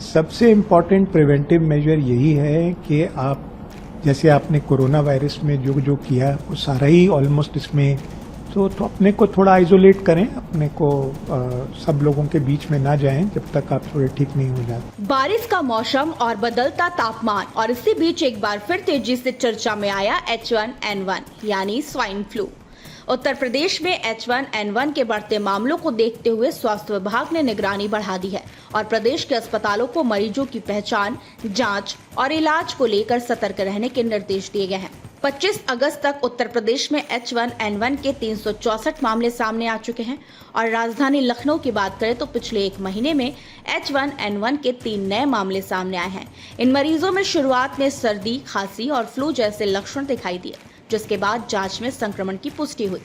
सबसे important preventive measure यही है कि आप जैसे आपने कोरोना वायरस में जो किया वो सारा ही ऑलमोस्ट इसमें तो अपने को थोड़ा आइसोलेट करें, अपने को सब लोगों के बीच में ना जाएं जब तक आप थोड़े ठीक नहीं हो जाते। बारिश का मौसम और बदलता तापमान और इसी बीच एक बार फिर तेजी से चर्चा में आया H1N1 यानी स्वाइन फ्लू। उत्तर प्रदेश में H1N1 के बढ़ते मामलों को देखते हुए स्वास्थ्य विभाग ने निगरानी बढ़ा दी है और प्रदेश के अस्पतालों को मरीजों की पहचान, जांच और इलाज को लेकर सतर्क रहने के निर्देश दिए गए हैं। 25 अगस्त तक उत्तर प्रदेश में H1N1 के 364 मामले सामने आ चुके हैं और राजधानी लखनऊ की बात करें तो पिछले एक महीने में H1N1 के 3 नए मामले सामने आए हैं। इन मरीजों में शुरुआत में सर्दी, खांसी और फ्लू जैसे लक्षण दिखाई दिए, जिसके बाद जांच में संक्रमण की पुष्टि हुई।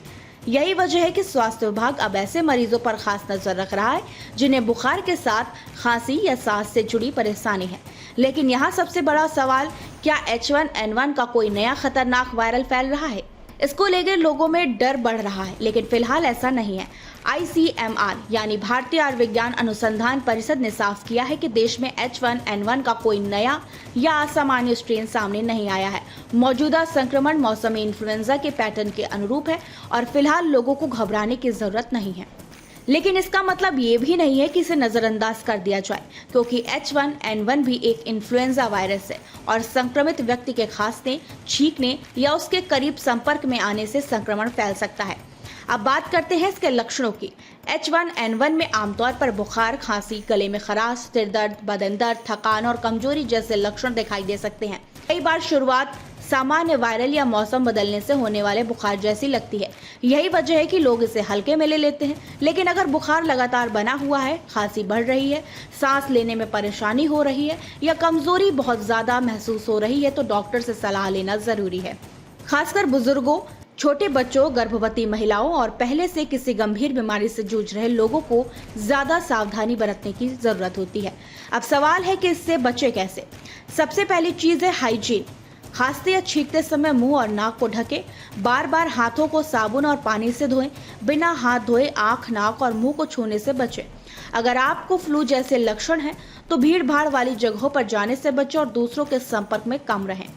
यही वजह है कि स्वास्थ्य विभाग अब ऐसे मरीजों पर खास नजर रख रहा है जिन्हें बुखार के साथ खांसी या सांस से जुड़ी परेशानी है। लेकिन यहाँ सबसे बड़ा सवाल, क्या H1N1 का कोई नया खतरनाक वायरल फैल रहा है? इसको लेकर लोगों में डर बढ़ रहा है, लेकिन फिलहाल ऐसा नहीं है। ICMR यानी भारतीय आयुर्विज्ञान अनुसंधान परिषद ने साफ किया है कि देश में H1N1 का कोई नया या असामान्य स्ट्रेन सामने नहीं आया है। मौजूदा संक्रमण मौसमी इन्फ्लुएंजा के पैटर्न के अनुरूप है और फिलहाल लोगों को घबराने की जरूरत नहीं है। लेकिन इसका मतलब ये भी नहीं है कि इसे नजरअंदाज कर दिया जाए, क्योंकि H1N1 भी एक इन्फ्लुएंजा वायरस है और संक्रमित व्यक्ति के खांसने, छींकने या उसके करीब संपर्क में आने से संक्रमण फैल सकता है। अब बात करते हैं इसके लक्षणों की। H1N1 में आमतौर पर बुखार, खांसी, गले में खराश, सिर दर्द, बदन दर्द, थकान और कमजोरी जैसे लक्षण दिखाई दे सकते हैं। कई बार शुरुआत सामान्य वायरल या मौसम बदलने से होने वाले बुखार जैसी लगती है। यही वजह है कि लोग इसे हल्के में ले लेते हैं। लेकिन अगर बुखार लगातार बना हुआ है, खांसी बढ़ रही है, सांस लेने में परेशानी हो रही है या कमजोरी बहुत ज्यादा महसूस हो रही है तो डॉक्टर से सलाह लेना जरूरी है। खासकर बुजुर्गों, छोटे बच्चों, गर्भवती महिलाओं और पहले से किसी गंभीर बीमारी से जूझ रहे लोगों को ज्यादा सावधानी बरतने की जरूरत होती है। अब सवाल है कि इससे बचे कैसे। सबसे पहली चीज है हाइजीन। खांसते या छींकते समय मुंह और नाक को ढके, बार बार हाथों को साबुन और पानी से धोएं, बिना हाथ धोए आंख, नाक और मुंह को छूने से बचें। अगर आपको फ्लू जैसे लक्षण हैं तो भीड़ भाड़ वाली जगहों पर जाने से बचें और दूसरों के संपर्क में कम रहें।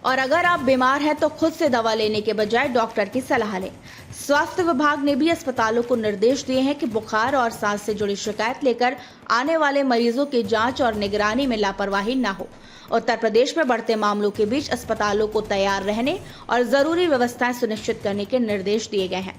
और अगर आप बीमार हैं तो खुद से दवा लेने के बजाय डॉक्टर की सलाह लें। स्वास्थ्य विभाग ने भी अस्पतालों को निर्देश दिए हैं कि बुखार और सांस से जुड़ी शिकायत लेकर आने वाले मरीजों की जांच और निगरानी में लापरवाही न हो। उत्तर प्रदेश में बढ़ते मामलों के बीच अस्पतालों को तैयार रहने और जरूरी व्यवस्थाएं सुनिश्चित करने के निर्देश दिए गए हैं।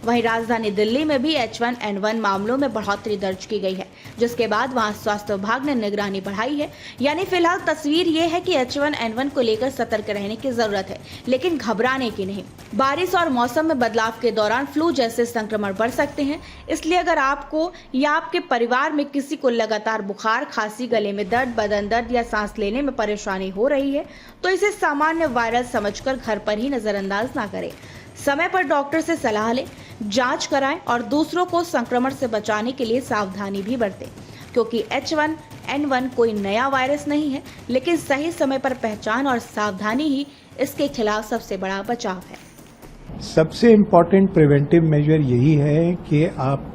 वहीं राजधानी दिल्ली में भी H1N1 मामलों में बढ़ोतरी दर्ज की गई है, जिसके बाद वहां स्वास्थ्य विभाग ने निगरानी बढ़ाई है। यानी फिलहाल तस्वीर ये है कि H1N1 को लेकर सतर्क रहने की जरूरत है, लेकिन घबराने की नहीं। बारिश और मौसम में बदलाव के दौरान फ्लू जैसे संक्रमण बढ़ सकते हैं, इसलिए अगर आपको या आपके परिवार में किसी को लगातार बुखार, खांसी, गले में दर्द, बदन दर्द या सांस लेने में परेशानी हो रही है तो इसे सामान्य वायरस समझकर घर पर ही नजरअंदाज ना करें। समय पर डॉक्टर से सलाह लें, जांच कराएं और दूसरों को संक्रमण से बचाने के लिए सावधानी भी बरतें, क्योंकि H1N1 कोई नया वायरस नहीं है, लेकिन सही समय पर पहचान और सावधानी ही इसके खिलाफ सबसे बड़ा बचाव है। सबसे इम्पॉर्टेंट प्रिवेंटिव मेजर यही है कि आप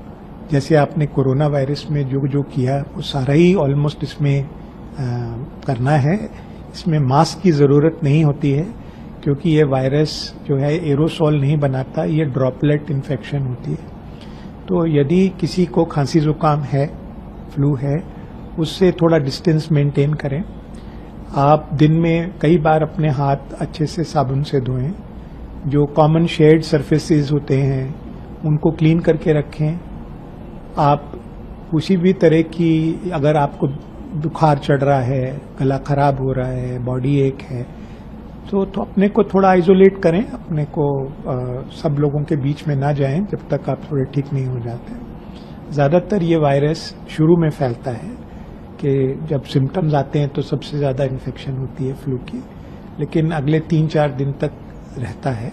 जैसे आपने कोरोना वायरस में जो किया वो सारा ही ऑलमोस्ट इसमें करना है। इसमें मास्क की ज़रूरत नहीं होती है, क्योंकि ये वायरस जो है एरोसॉल नहीं बनाता, ये ड्रॉपलेट इन्फेक्शन होती है। तो यदि किसी को खांसी जुकाम है, फ्लू है, उससे थोड़ा डिस्टेंस मेंटेन करें। आप दिन में कई बार अपने हाथ अच्छे से साबुन से धोएं। जो कॉमन शेयर्ड सरफेसेस होते हैं उनको क्लीन करके रखें। आप किसी भी तरह की, अगर आपको बुखार चढ़ रहा है, गला खराब हो रहा है, बॉडी एक है, तो अपने को थोड़ा आइसोलेट करें, अपने को सब लोगों के बीच में ना जाएं जब तक आप थोड़े ठीक नहीं हो जाते। ज़्यादातर ये वायरस शुरू में फैलता है कि जब सिम्टम्स आते हैं तो सबसे ज़्यादा इन्फेक्शन होती है फ्लू की, लेकिन अगले 3-4 दिन तक रहता है।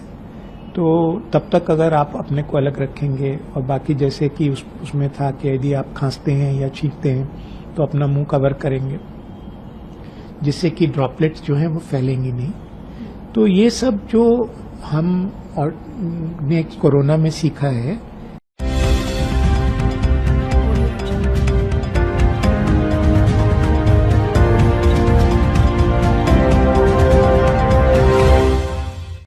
तो तब तक अगर आप अपने को अलग रखेंगे और बाकी जैसे कि उसमें था कि यदि आप खांसते हैं या छींकते हैं तो अपना मुंह कवर करेंगे, जिससे कि ड्रॉपलेट्स जो हैं वो फैलेंगी नहीं। तो ये सब जो हम और ने कोरोना में सीखा है